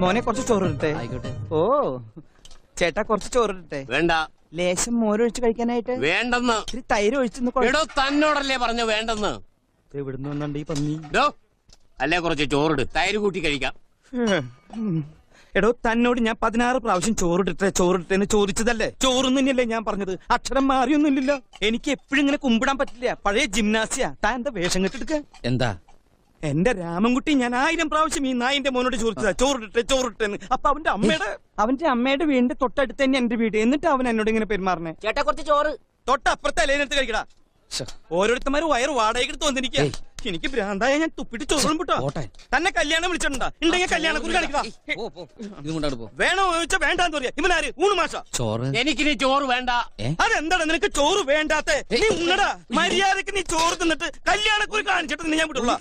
മോനെ കുറച്ച് ചോറിട്ടെ. ആയിക്കോട്ടെ. ഓ ചേട്ടാ കുറച്ച് ചോറിട്ടെ. വേണ്ട. ലേശം മോരൊഴിച്ച് കഴിക്കാനായിട്ട്. വേണ്ടെന്ന്. ഇത്തിരി തൈര് ഒഴിച്ചെന്ന്. എടോ തന്നോടല്ലേ പറഞ്ഞു വേണ്ടെന്ന്. എവിടുന്ന് വന്നുണ്ട് ഈ പന്നി? അല്ലേ കുറച്ച് ചോറിട്, തൈര് കൂട്ടി കഴിക്കാം. എടോ തന്നോട് ഞാൻ 16 പ്രാവശ്യം ചോറിട്ടെന്ന് ചോദിച്ചതല്ലേ? ചോറൊന്നും തന്നെയല്ലേ ഞാൻ പറഞ്ഞത്? അക്ഷരം മാറിയൊന്നുമില്ലല്ലോ. എനിക്ക് എപ്പോഴും ഇങ്ങനെ കുമ്പിടാൻ പറ്റില്ല. പഴയ ജിംനാസിയ. താൻ എന്താ വേഷം കെട്ടെടുക്ക? എന്താ? എന്റെ രാമൻകുട്ടി ഞാൻ 1000 പ്രാവശ്യം ഈ നായിന്റെ മോനോട് ചോദിച്ചതാ ചോറിട്ടെന്ന്. അപ്പൊ അവന്റെ അമ്മയുടെ വീടിന്റെ തൊട്ടടുത്ത് തന്നെ എന്റെ വീട്. എന്നിട്ട് അവൻ എന്നോട് ഇങ്ങനെ പെരുമാറണേ. ചേട്ടാ കുറച്ച് ചോറ്. തൊട്ടപ്പുറത്തെ അലേനടുത്ത് കഴിക്കടാ. ഓരോരുത്തന്മാര് വയറ് വാടകയ്ക്ക് വന്നിരിക്കുക. എനിക്ക് ഭ്രാന്തായ ഞാൻ തുപ്പിട്ട് ചോറും വിട്ടോ. തന്നെ കല്യാണം വിളിച്ചിട്ടുണ്ടാ? ഉണ്ടെങ്കിൽ കല്യാണം കുറി കാണിക്കടാ. വേണോ ചോദിച്ചാ വേണ്ടാന്ന് പറയാ. ഇവനാര്? ഊണ് മാഷ. എനിക്കിനി ചോറ് വേണ്ട. അതെന്താടാ നിനക്ക് ചോറ് വേണ്ടാത്ത? നീ ഉണ്ണടാ. മര്യാദക്ക് നീ ചോറ് തിന്നിട്ട് കല്യാണക്കുറി കാണിച്ചിട്ട് ഞാൻ വിട്ടുള്ള.